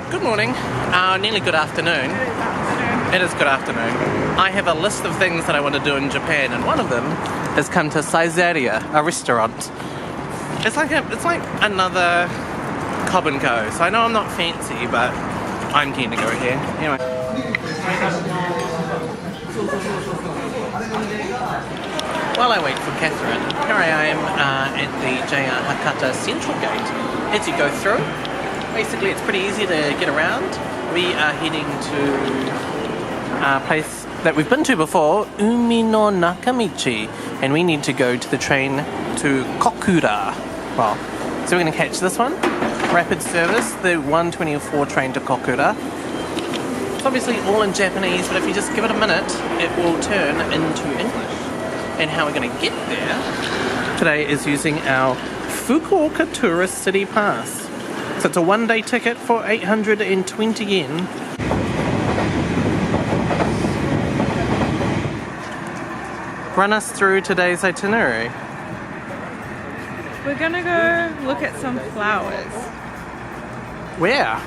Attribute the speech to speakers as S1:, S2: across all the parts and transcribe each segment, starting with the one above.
S1: Good morning, nearly good afternoon. It is good afternoon. I have a list of things that I want to do in Japan, and one of them is come to Saizeria, a restaurant. It's like another Cobb and Go, so I know I'm not fancy, but I'm keen to go here. Anyway. While I wait for Catherine, here I am at the JR Hakata Central Gate. As you go through, basically it's pretty easy to get around. We are heading to a place that we've been to before, Uminonakamichi, and we need to go to the train to Kokura. Well, so we're going to catch this one, rapid service, the 124 train to Kokura. It's obviously all in Japanese, but if you just give it a minute, it will turn into English. And how we're going to get there today is using our Fukuoka Tourist City Pass. So it's a one-day ticket for 820 yen. Run us through today's itinerary.
S2: We're gonna go look at some flowers.
S1: Where?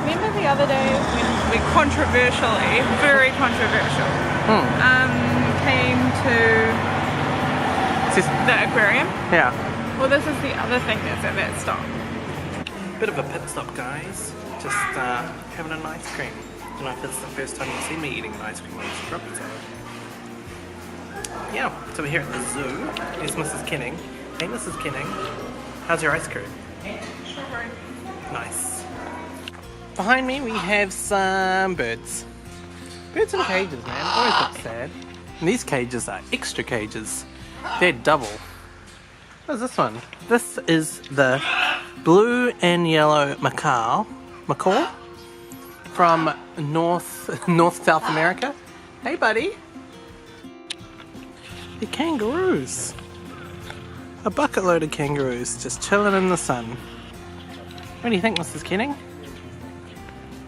S2: Remember the other day when we controversially, very controversial, came to the aquarium?
S1: Yeah.
S2: Well, this is the other thing that's at that stop.
S1: Bit of a pit stop, guys. Just having an ice cream. I don't know if it's the first time you see me eating an ice cream on this property. Yeah, so we're here at the zoo. Here's Mrs. Kenning. Hey, Mrs. Kenning. How's your ice cream?
S2: Strawberry.
S1: Nice. Behind me we have some birds. Birds in cages, man. Always look sad. And these cages are extra cages. They're double. What's this one? This is the blue and yellow macaw from North South America. Hey, buddy. The kangaroos. A bucket load of kangaroos just chilling in the sun. What do you think, Mrs. Kenning?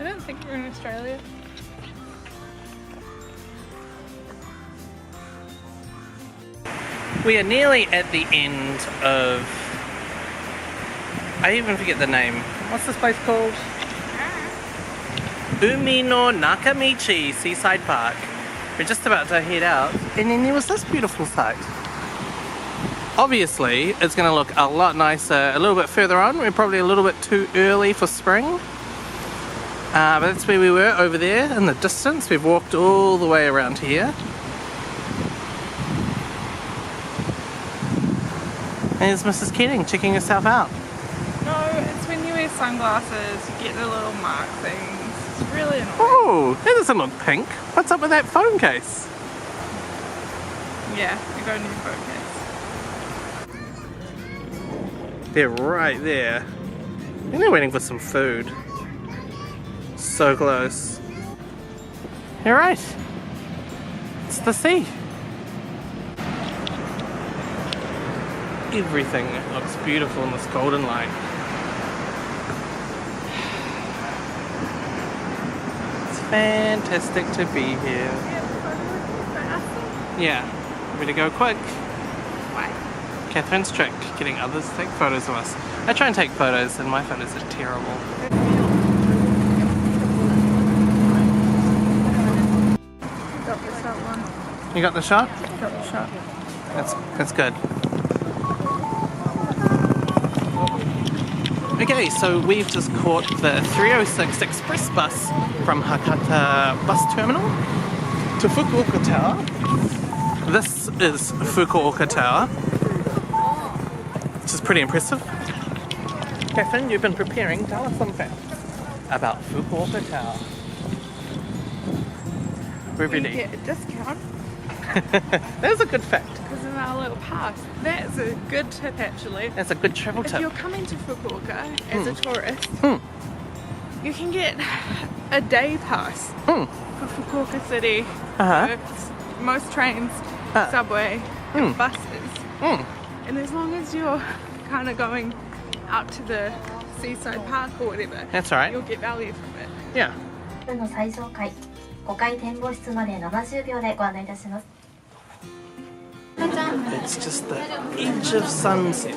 S2: I don't think we're in Australia.
S1: We are nearly at the end of... I even forget the name. What's this place called? Uminonakamichi Sea Side Park. We're just about to head out, and then there was this beautiful sight. Obviously, it's going to look a lot nicer a little bit further on. We're probably a little bit too early for spring. But that's where we were over there in the distance. We've walked all the way around here. And there's Mrs. Kenning checking herself out.
S2: No, it's when you wear sunglasses, you get the little mark things. It's really annoying.
S1: Oh, that doesn't look pink. What's up with that phone case?
S2: Yeah, you got a new phone case.
S1: They're right there. And they're waiting for some food. So close. You're right. It's the sea. Everything looks beautiful in this golden light. It's fantastic to be here. Yeah, we to go quick.
S2: Why?
S1: Catherine's trick, getting others to take photos of us. I try and take photos and my photos are terrible.
S2: Got the shot one.
S1: You got the shot?
S2: Got the shot.
S1: That's good. Okay, so we've just caught the 306 express bus from Hakata bus terminal to Fukuoka Tower. This is Fukuoka Tower, which is pretty impressive. Catherine, you've been preparing. Tell us some facts about Fukuoka Tower. We're ready.
S2: You get a discount.
S1: That's a good fact.
S2: Because of our little pass. That's a good tip, actually.
S1: That's a good travel
S2: If
S1: tip.
S2: you're coming to Fukuoka as a tourist, you can get a day pass for Fukuoka City. Most trains, subway, and buses. And as long as you're kind of going out to the seaside park or whatever,
S1: that's right.
S2: You'll get value from it.
S1: Yeah.
S3: の最上階5階展望室まで70秒でご案内いたします。
S1: It's just the edge of sunset.